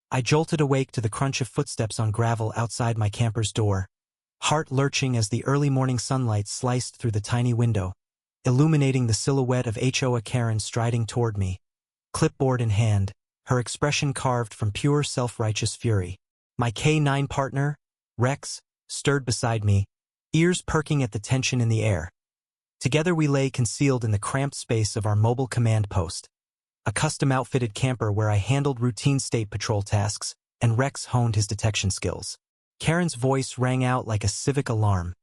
I jolted awake to the crunch of footsteps on gravel outside my camper's door, heart lurching as the early morning sunlight sliced through the tiny window, illuminating the silhouette of HOA Karen striding toward me, clipboard in hand, her expression carved from pure self-righteous fury. My K9 partner, Rex, stirred beside me, ears perking at the tension in the air. Together we lay concealed in the cramped space of our mobile command post, a custom-outfitted camper where I handled routine state patrol tasks, and Rex honed his detection skills. Karen's voice rang out like a civic alarm.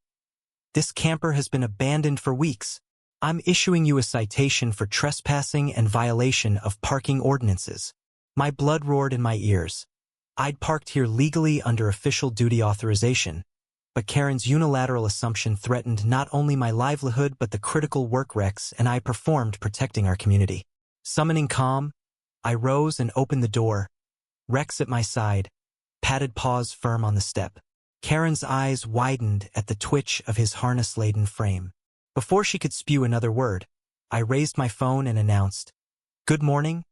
"This camper has been abandoned for weeks. I'm issuing you a citation for trespassing and violation of parking ordinances." My blood roared in my ears. I'd parked here legally under official duty authorization, but Karen's unilateral assumption threatened not only my livelihood but the critical work Rex and I performed protecting our community. Summoning calm, I rose and opened the door, Rex at my side, padded paws firm on the step. Karen's eyes widened at the twitch of his harness-laden frame. Before she could spew another word, I raised my phone and announced, "Good morning.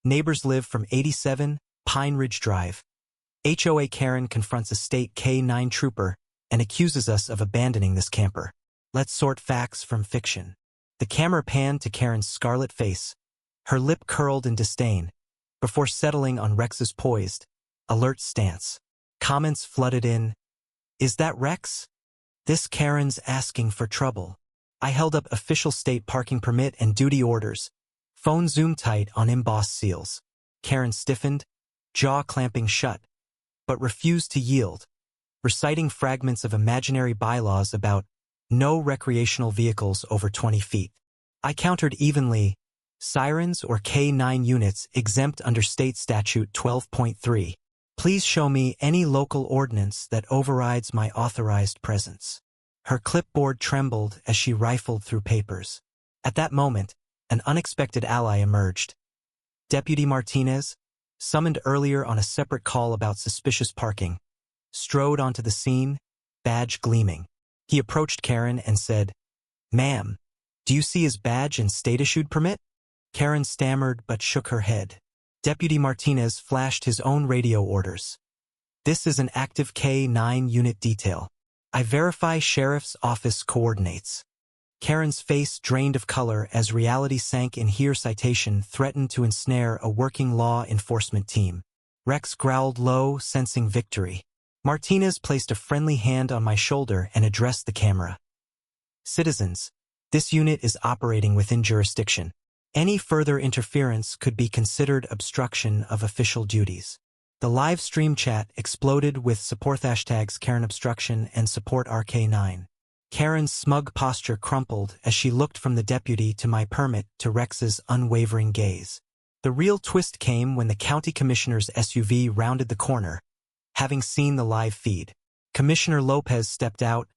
Neighbors live from 87 Pine Ridge Drive." HOA Karen confronts a state K9 trooper and accuses us of abandoning this camper. Let's sort facts from fiction. The camera panned to Karen's scarlet face, her lip curled in disdain, before settling on Rex's poised, alert stance. Comments flooded in. "Is that Rex? This Karen's asking for trouble." I held up official state parking permit and duty orders, phone zoomed tight on embossed seals. Karen stiffened, jaw clamping shut, but refused to yield, reciting fragments of imaginary bylaws about no recreational vehicles over 20 feet. I countered evenly, sirens or K9 units exempt under State Statute 12.3. Please show me any local ordinance that overrides my authorized presence. Her clipboard trembled as she rifled through papers. At that moment, an unexpected ally emerged. Deputy Martinez, summoned earlier on a separate call about suspicious parking, strode onto the scene, badge gleaming. He approached Karen and said, "Ma'am, do you see his badge and state-issued permit?" Karen stammered but shook her head. Deputy Martinez flashed his own radio orders. "This is an active K9 unit detail. I verify Sheriff's Office coordinates." Karen's face drained of color as reality sank in here citation threatened to ensnare a working law enforcement team. Rex growled low, sensing victory. Martinez placed a friendly hand on my shoulder and addressed the camera. "Citizens, this unit is operating within jurisdiction. Any further interference could be considered obstruction of official duties." The live stream chat exploded with support hashtags Karen obstruction and support RK9. Karen's smug posture crumpled as she looked from the deputy to my permit to Rex's unwavering gaze. The real twist came when the county commissioner's SUV rounded the corner, having seen the live feed. Commissioner Lopez stepped out,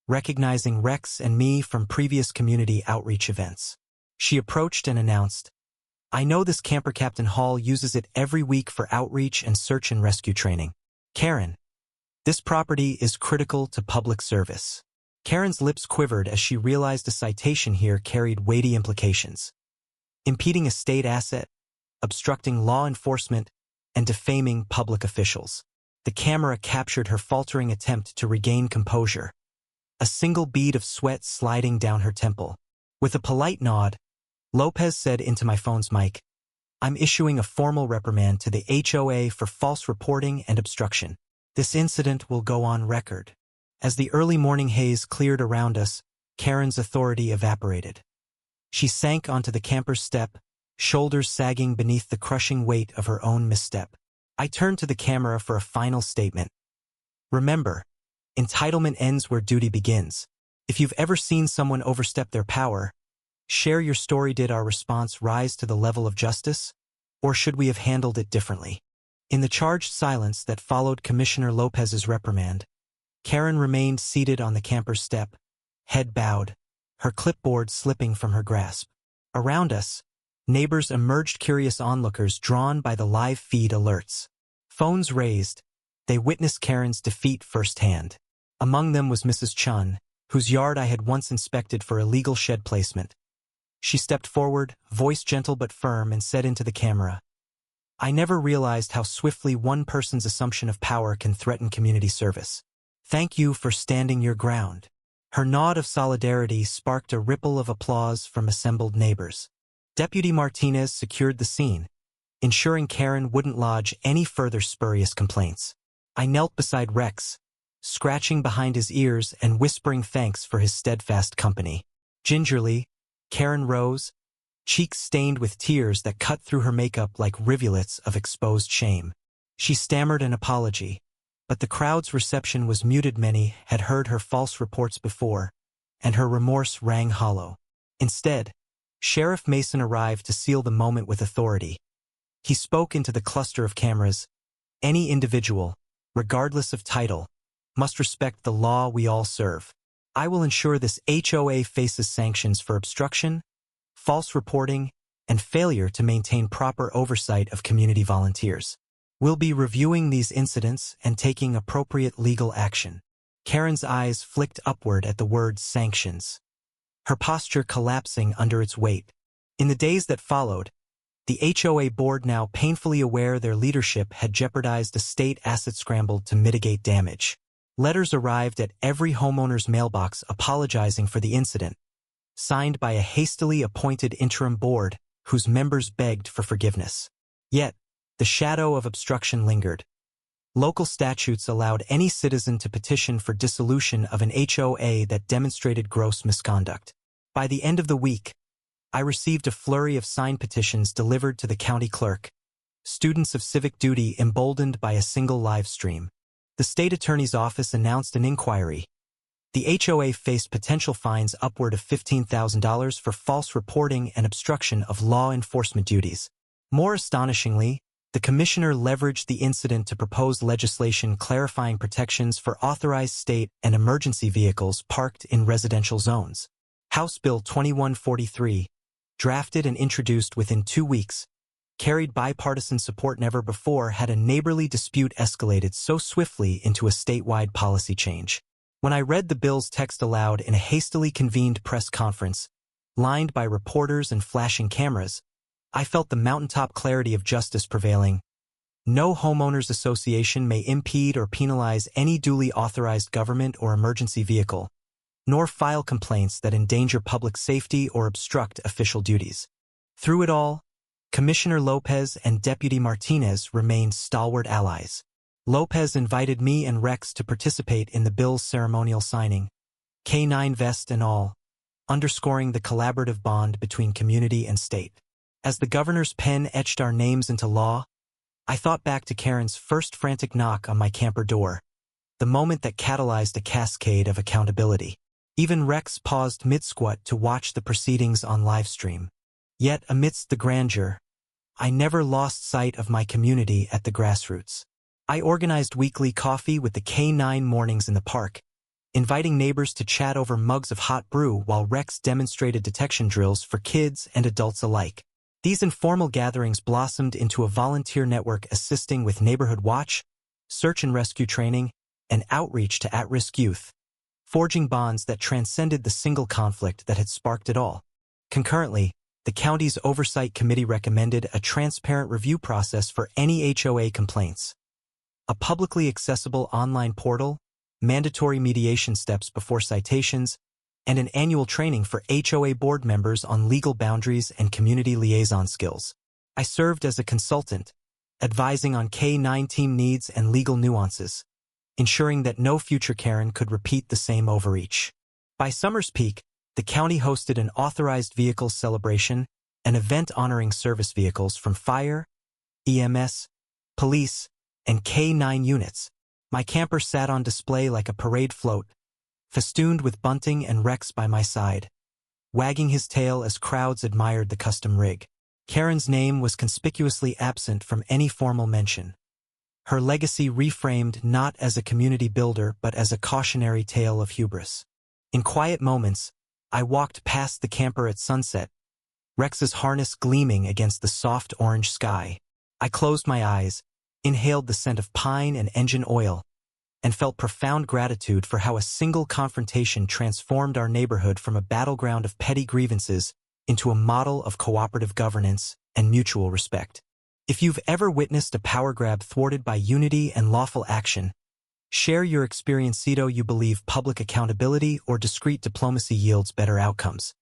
recognizing Rex and me from previous community outreach events. She approached and announced, "I know this camper Captain Hall uses it every week for outreach and search and rescue training. Karen, this property is critical to public service." Karen's lips quivered as she realized a citation here carried weighty implications. Impeding a state asset, obstructing law enforcement, and defaming public officials. The camera captured her faltering attempt to regain composure, a single bead of sweat sliding down her temple. With a polite nod, Lopez said into my phone's mic, "I'm issuing a formal reprimand to the HOA for false reporting and obstruction. This incident will go on record." As the early morning haze cleared around us, Karen's authority evaporated. She sank onto the camper's step, shoulders sagging beneath the crushing weight of her own misstep. I turned to the camera for a final statement. "Remember, entitlement ends where duty begins. If you've ever seen someone overstep their power, share your story. Did our response rise to the level of justice, or should we have handled it differently?" In the charged silence that followed Commissioner Lopez's reprimand, Karen remained seated on the camper's step, head bowed, her clipboard slipping from her grasp. Around us, neighbors emerged, curious onlookers drawn by the live feed alerts. Phones raised, they witnessed Karen's defeat firsthand. Among them was Mrs. Chun, whose yard I had once inspected for illegal shed placement. She stepped forward, voice gentle but firm, and said into the camera, I never realized how swiftly one person's assumption of power can threaten community service. Thank you for standing your ground. Her nod of solidarity sparked a ripple of applause from assembled neighbors. Deputy Martinez secured the scene, ensuring Karen wouldn't lodge any further spurious complaints. I knelt beside Rex, scratching behind his ears and whispering thanks for his steadfast company. Gingerly, Karen rose, cheeks stained with tears that cut through her makeup like rivulets of exposed shame. She stammered an apology, but the crowd's reception was muted. Many had heard her false reports before, and her remorse rang hollow. Instead, Sheriff Mason arrived to seal the moment with authority. He spoke into the cluster of cameras. Any individual, regardless of title, must respect the law we all serve. I will ensure this HOA faces sanctions for obstruction, false reporting, and failure to maintain proper oversight of community volunteers. We'll be reviewing these incidents and taking appropriate legal action. Karen's eyes flicked upward at the word sanctions, her posture collapsing under its weight. In the days that followed, the HOA board, now painfully aware their leadership had jeopardized a state asset, scrambled to mitigate damage. Letters arrived at every homeowner's mailbox apologizing for the incident, signed by a hastily appointed interim board whose members begged for forgiveness. Yet, the shadow of obstruction lingered. Local statutes allowed any citizen to petition for dissolution of an HOA that demonstrated gross misconduct. By the end of the week, I received a flurry of signed petitions delivered to the county clerk, students of civic duty emboldened by a single live stream. The state attorney's office announced an inquiry. The HOA faced potential fines upward of $15,000 for false reporting and obstruction of law enforcement duties. More astonishingly, the commissioner leveraged the incident to propose legislation clarifying protections for authorized state and emergency vehicles parked in residential zones. House Bill 2143, drafted and introduced within 2 weeks, carried bipartisan support. Never before had a neighborly dispute escalated so swiftly into a statewide policy change. When I read the bill's text aloud in a hastily convened press conference, lined by reporters and flashing cameras, I felt the mountaintop clarity of justice prevailing. No homeowners association may impede or penalize any duly authorized government or emergency vehicle, nor file complaints that endanger public safety or obstruct official duties. Through it all, Commissioner Lopez and Deputy Martinez remained stalwart allies. Lopez invited me and Rex to participate in the bill's ceremonial signing, K9 vest and all, underscoring the collaborative bond between community and state. As the governor's pen etched our names into law, I thought back to Karen's first frantic knock on my camper door, the moment that catalyzed a cascade of accountability. Even Rex paused mid-squat to watch the proceedings on livestream. Yet amidst the grandeur, I never lost sight of my community at the grassroots. I organized weekly coffee with the K9 mornings in the park, inviting neighbors to chat over mugs of hot brew while Rex demonstrated detection drills for kids and adults alike. These informal gatherings blossomed into a volunteer network assisting with neighborhood watch, search and rescue training, and outreach to at-risk youth, forging bonds that transcended the single conflict that had sparked it all. Concurrently, the county's oversight committee recommended a transparent review process for any HOA complaints, a publicly accessible online portal, mandatory mediation steps before citations, and an annual training for HOA board members on legal boundaries and community liaison skills. I served as a consultant, advising on K9 team needs and legal nuances, ensuring that no future Karen could repeat the same overreach. By summer's peak, the county hosted an authorized vehicles celebration, an event honoring service vehicles from fire, EMS, police, and K9 units. My camper sat on display like a parade float, festooned with bunting, and Rex by my side, wagging his tail as crowds admired the custom rig. Karen's name was conspicuously absent from any formal mention, her legacy reframed not as a community builder but as a cautionary tale of hubris. In quiet moments, I walked past the camper at sunset, Rex's harness gleaming against the soft orange sky. I closed my eyes, inhaled the scent of pine and engine oil, and felt profound gratitude for how a single confrontation transformed our neighborhood from a battleground of petty grievances into a model of cooperative governance and mutual respect. If you've ever witnessed a power grab thwarted by unity and lawful action, share your experience. You believe public accountability or discreet diplomacy yields better outcomes.